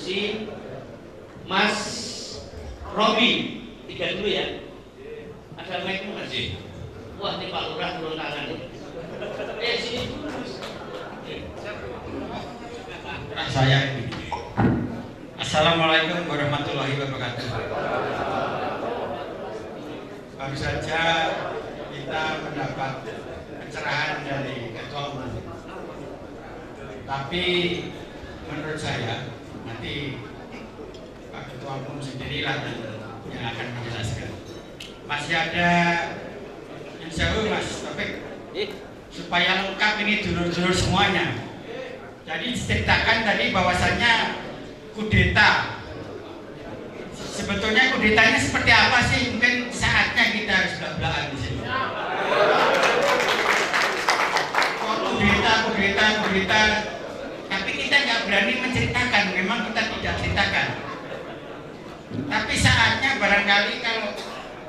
Susi, Mas Robi, 3 dulu ya. Ada mic masih. Wah, ini Pak Lurah turun tangan nih. Sini. Saya ini. Assalamualaikum warahmatullahi wabarakatuh. Baru saja kita mendapat pencerahan dari Ketua Umum. Tapi menurut saya nanti Pak Ketua Umum sendirilah yang akan menjelaskan. Masih ada yang jauh Mas Taufik, supaya lengkap ini dulur-dulur semuanya. Jadi diceritakan tadi bahwasannya kudeta. Sebetulnya kudetanya seperti apa sih? Mungkin saatnya kita harus belak-belakan di sini. Kudeta. Tapi kita nggak berani menceritakan. Memang kita tidak ceritakan. Tapi saatnya barangkali kalau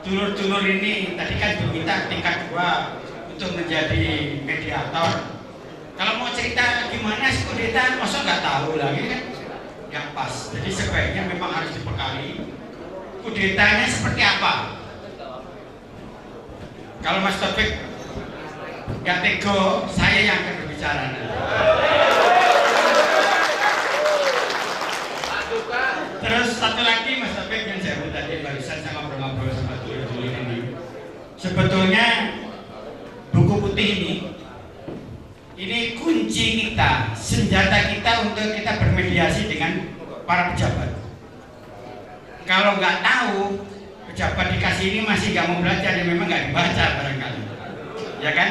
dulur-dulur ini tadi kan diminta tingkat 2 untuk menjadi mediator. Kalau mau cerita gimana sih kudeta, masa nggak tahu lagi kan? Nggak pas. Jadi sebaiknya memang harus dibekali kudetanya seperti apa. Kalau Mas Taufik nggak tego, saya yang akan berbicara. Terus satu lagi Mas Taufik yang saya tadi barusan sama ngobrol sama dulur-dulur ini. Sebetulnya buku putih ini kunci kita, senjata kita untuk kita bermediasi dengan para pejabat. Kalau nggak tahu, pejabat dikasih ini masih nggak mau belajar, ya memang nggak dibaca barangkali, ya kan?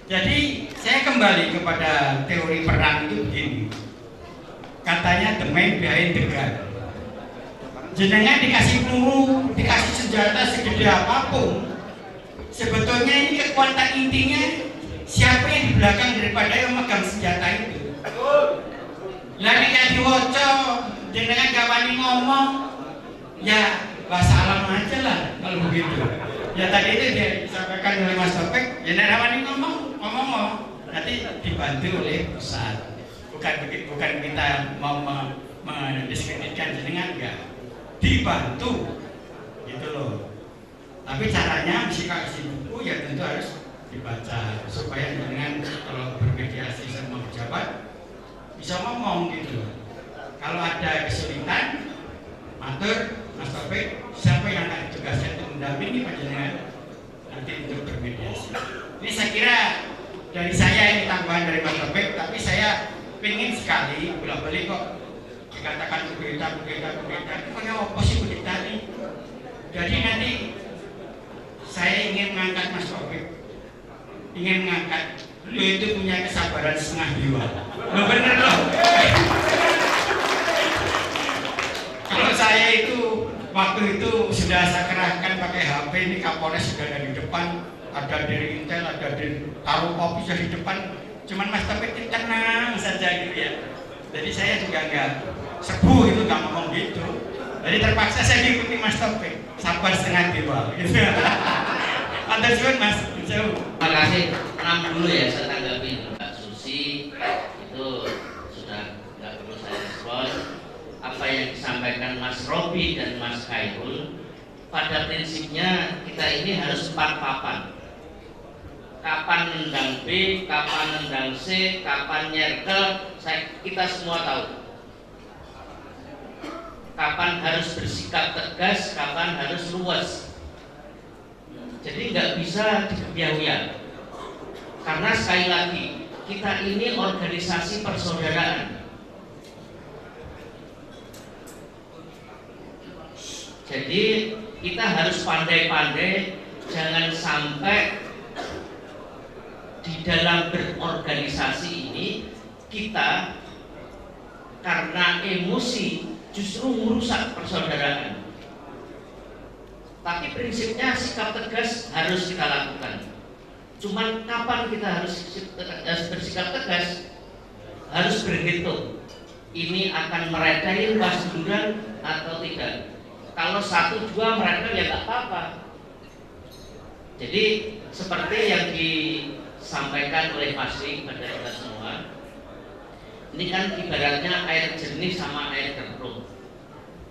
Jadi saya kembali kepada teori perang itu begini. Katanya the man behind the gun. Jenengan dikasih peluru, dikasih senjata segede apapun, sebetulnya ini kekuatan intinya siapa yang di belakang daripada yang megang senjata itu. Lagi kayak diwoco, jenengan gak wani ngomong, ya bahasa alam aja lah kalau begitu. Ya tadi itu dia disampaikan oleh Mas Taufik, ya gak wani ngomong, nanti dibantu oleh pusat. Bukan kita mau mendiskreditkan jenengan, enggak, dibantu gitu loh. Tapi caranya mesti kasih buku ya tentu harus dibaca supaya dengan kalau bermediasi sama pejabat bisa ngomong gitu. Kalau ada kesulitan, matur Mas Taufik, siapa yang akan tugasnya untuk mendampingi panjenengan nanti untuk bermediasi. Ini saya kira dari saya ini tambahan dari Mas Taufik, tapi saya pengen sekali bolak-balik kok dikatakan kudeta, pokoknya apa sih kudeta ini? Jadi nanti saya ingin mengangkat Mas Taufik, ingin mengangkat beliau itu punya kesabaran setengah jiwa. Lo bener loh. Kalau saya itu waktu itu sudah saya kerahkan pakai HP, ini Kapolres sudah ada di depan, ada dari Intel, ada di taruh kopi sudah di depan. Cuman Mas Taufik tenang saja gitu ya. Jadi saya juga nggak sebu itu, nggak ngomong gitu. Jadi terpaksa saya ngikuti Mas Taufik, sabar setengah jiwa. Gitu. Antar suun Mas. Terima kasih. 6 dulu ya saya tanggapi. Mbak Susi itu sudah nggak perlu saya respon. Apa yang disampaikan Mas Robi dan Mas Khairul, pada prinsipnya kita ini harus 4 papan. Kapan nendang B, kapan nendang C, kapan nyerkel, kita semua tahu. Kapan harus bersikap tegas, kapan harus luas. Jadi nggak bisa dikebiahuyan. Karena sekali lagi, kita ini organisasi persaudaraan. Jadi kita harus pandai-pandai, jangan sampai di dalam berorganisasi ini kita karena emosi justru merusak persaudaraan. Tapi prinsipnya sikap tegas harus kita lakukan. Cuman kapan kita harus bersikap tegas, harus berhitung. Ini akan meredain pasduran atau tidak. Kalau 1-2 meredam ya nggak apa-apa. Jadi seperti yang disampaikan oleh Mas Ri kepada kita semua, Ini kan ibaratnya air jernih sama air keruh,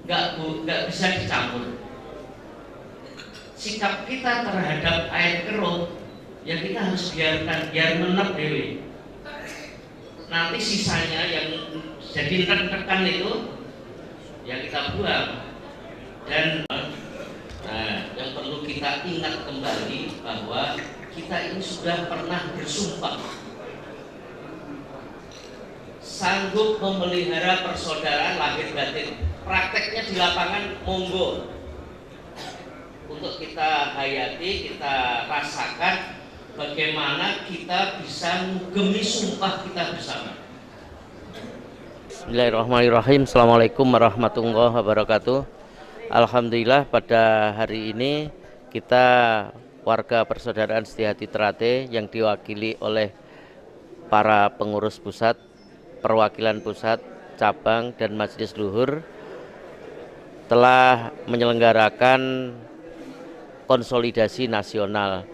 nggak bisa dicampur. Sikap kita terhadap air keruh, ya kita harus biarkan, biar menep dewi. Nanti sisanya yang jadi rekan itu, ya kita buang. Dan yang perlu kita ingat kembali bahwa kita ini sudah pernah bersumpah sanggup memelihara persaudaraan lahir batin. Prakteknya di lapangan monggo, untuk kita hayati, kita rasakan bagaimana kita bisa ngugemi sumpah kita bersama. Bismillahirrahmanirrahim. Assalamualaikum warahmatullahi wabarakatuh. Alhamdulillah pada hari ini kita warga Persaudaraan Setiahati Trate yang diwakili oleh para pengurus pusat, perwakilan pusat, cabang, dan majelis luhur telah menyelenggarakan konsolidasi nasional.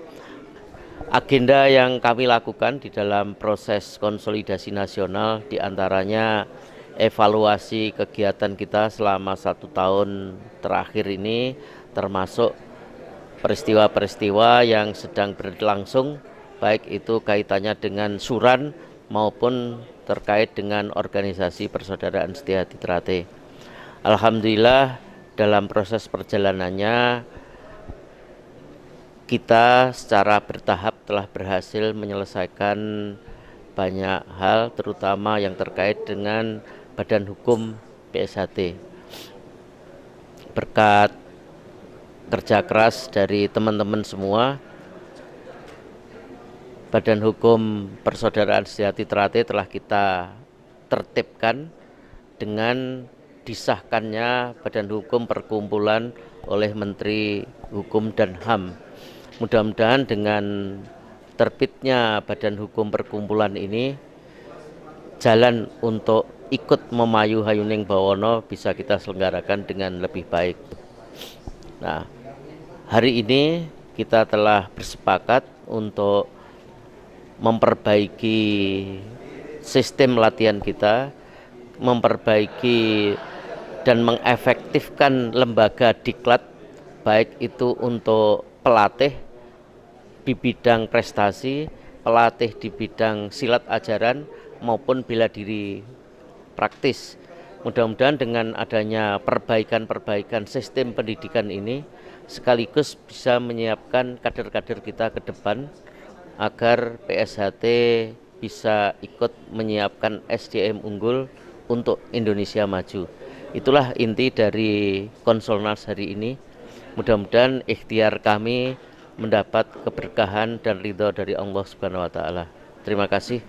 Agenda yang kami lakukan di dalam proses konsolidasi nasional diantaranya evaluasi kegiatan kita selama 1 tahun terakhir ini, termasuk peristiwa-peristiwa yang sedang berlangsung, baik itu kaitannya dengan suran maupun terkait dengan organisasi Persaudaraan Setiahati Trate. Alhamdulillah dalam proses perjalanannya kita secara bertahap telah berhasil menyelesaikan banyak hal, terutama yang terkait dengan Badan Hukum PSHT. Berkat kerja keras dari teman-teman semua, Badan Hukum Persaudaraan Setiahati Trate telah kita tertibkan dengan disahkannya Badan Hukum Perkumpulan oleh Menteri Hukum dan HAM. Mudah-mudahan dengan terbitnya Badan Hukum Perkumpulan ini, jalan untuk ikut memayu Hayuning Bawono bisa kita selenggarakan dengan lebih baik. Nah, hari ini kita telah bersepakat untuk memperbaiki sistem latihan kita, memperbaiki dan mengefektifkan lembaga diklat, baik itu untuk pelatih di bidang prestasi, pelatih di bidang silat ajaran maupun bela diri praktis. Mudah-mudahan dengan adanya perbaikan-perbaikan sistem pendidikan ini sekaligus bisa menyiapkan kader-kader kita ke depan agar PSHT bisa ikut menyiapkan SDM unggul untuk Indonesia maju. Itulah inti dari Konsolnas hari ini. Mudah-mudahan ikhtiar kami mendapat keberkahan dan ridho dari Allah Subhanahu wa taala. Terima kasih.